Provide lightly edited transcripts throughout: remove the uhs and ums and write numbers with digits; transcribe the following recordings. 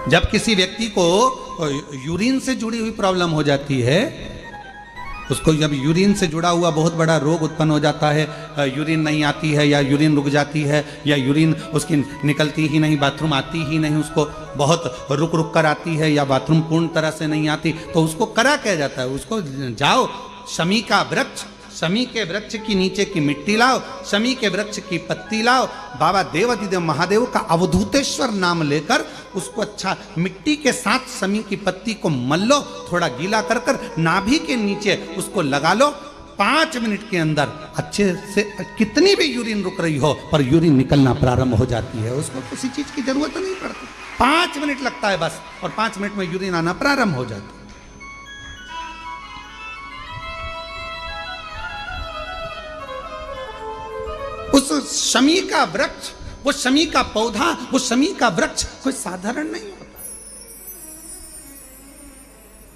जब किसी व्यक्ति को यूरिन से जुड़ी हुई प्रॉब्लम हो जाती है, उसको जब यूरिन से जुड़ा हुआ बहुत बड़ा रोग उत्पन्न हो जाता है, यूरिन नहीं आती है या यूरिन रुक जाती है या यूरिन उसकी निकलती ही नहीं, बाथरूम आती ही नहीं, उसको बहुत रुक रुक कर आती है या बाथरूम पूर्ण तरह से नहीं आती, तो उसको करा क्या जाता है? उसको जाओ शमी का वृक्ष, शमी के वृक्ष की नीचे की मिट्टी लाओ, शमी के वृक्ष की पत्ती लाओ, बाबा देवाधिदेव महादेव का अवधूतेश्वर नाम लेकर उसको अच्छा मिट्टी के साथ शमी की पत्ती को मल लो, थोड़ा गीला कर कर नाभि के नीचे उसको लगा लो। 5 मिनट के अंदर अच्छे से कितनी भी यूरिन रुक रही हो पर यूरिन निकलना प्रारंभ हो जाती है, उसको किसी चीज की जरूरत नहीं पड़ती। 5 मिनट लगता है बस, और 5 मिनट में यूरिन आना प्रारंभ हो जाता है। उस शमी का वृक्ष, वो शमी का पौधा, वो शमी का वृक्ष कोई साधारण नहीं होता।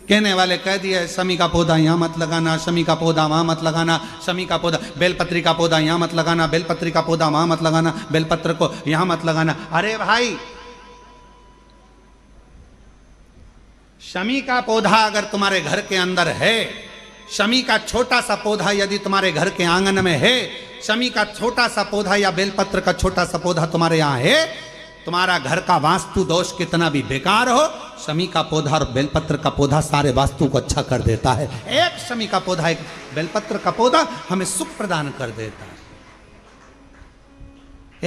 कहने वाले कह दिए शमी का पौधा यहां मत लगाना, शमी का पौधा वहां मत लगाना, शमी का पौधा, बेलपत्री का पौधा यहां मत लगाना, बेलपत्री का पौधा वहां मत लगाना, बेलपत्र को यहां मत लगाना। अरे भाई, शमी का पौधा अगर तुम्हारे घर के अंदर है, शमी का छोटा सा पौधा यदि तुम्हारे घर के आंगन में है, शमी का छोटा सा पौधा या बेलपत्र का छोटा सा पौधा तुम्हारे यहां है, तुम्हारा घर का वास्तु दोष कितना भी बेकार हो, शमी का पौधा और बेलपत्र का पौधा सारे वास्तु को अच्छा कर देता है। एक शमी का पौधा, एक बेलपत्र का पौधा हमें सुख प्रदान कर देता है।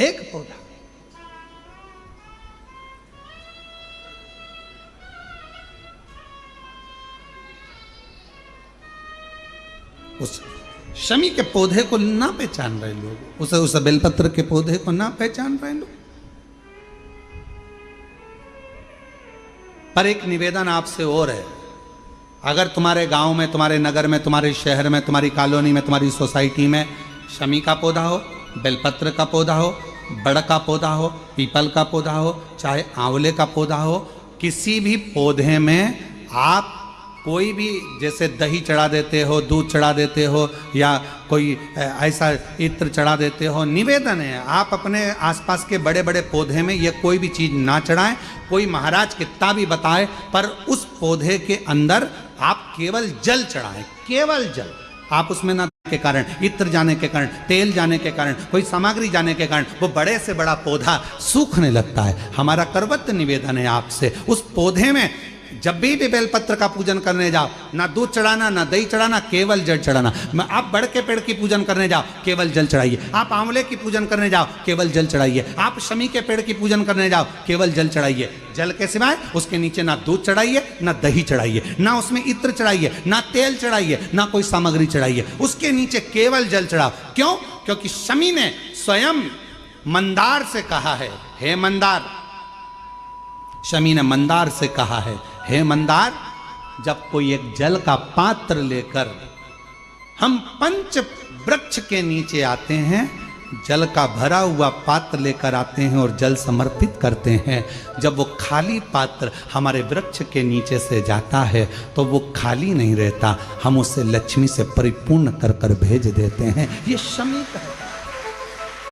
एक पौधा। उस शमी के पौधे को ना पहचान रहे लोग, उस बेलपत्र के पौधे को ना पहचान रहे लोग। पर एक निवेदन आपसे और है, अगर तुम्हारे गांव में, तुम्हारे नगर में, तुम्हारे शहर में, तुम्हारी कॉलोनी में, तुम्हारी सोसाइटी में शमी का पौधा हो, बेलपत्र का पौधा हो, बड़ का पौधा हो, पीपल का पौधा हो, चाहे आंवले का पौधा हो, किसी भी पौधे में आप कोई भी, जैसे दही चढ़ा देते हो, दूध चढ़ा देते हो या कोई ऐसा इत्र चढ़ा देते हो, निवेदन है आप अपने आसपास के बड़े बड़े पौधे में ये कोई भी चीज़ ना चढ़ाएं। कोई महाराज कितना भी बताए, पर उस पौधे के अंदर आप केवल जल चढ़ाएं, केवल जल। आप उसमें ना के कारण, इत्र जाने के कारण, तेल जाने के कारण, कोई सामग्री जाने के कारण वो बड़े से बड़ा पौधा सूखने लगता है। हमारा करवत निवेदन है आपसे, उस पौधे में जब भी बेलपत्र का पूजन करने जाओ, ना दूध चढ़ाना, ना दही चढ़ाना, केवल जल चढ़ाना। आप बड़ के पेड़ की पूजन करने जाओ, केवल जल चढ़ाइए। आप आंवले की पूजन करने जाओ, केवल जल चढ़ाइए। आप शमी के पेड़ की पूजन करने जाओ, केवल जल चढ़ाइए। जल के सिवाय उसके नीचे ना दूध चढ़ाइए, ना दही चढ़ाइए, ना उसमें इत्र चढ़ाइए, ना तेल चढ़ाइए, ना कोई सामग्री चढ़ाइए। उसके नीचे केवल जल चढ़ाओ। क्यों? क्योंकि शमी ने स्वयं मंदार से कहा है, हे मंदार, शमी ने मंदार से कहा है, हे मंदार, जब कोई एक जल का पात्र लेकर हम पंच वृक्ष के नीचे आते हैं, जल का भरा हुआ पात्र लेकर आते हैं और जल समर्पित करते हैं, जब वो खाली पात्र हमारे वृक्ष के नीचे से जाता है तो वो खाली नहीं रहता, हम उसे लक्ष्मी से परिपूर्ण कर कर भेज देते हैं। ये शमी का है।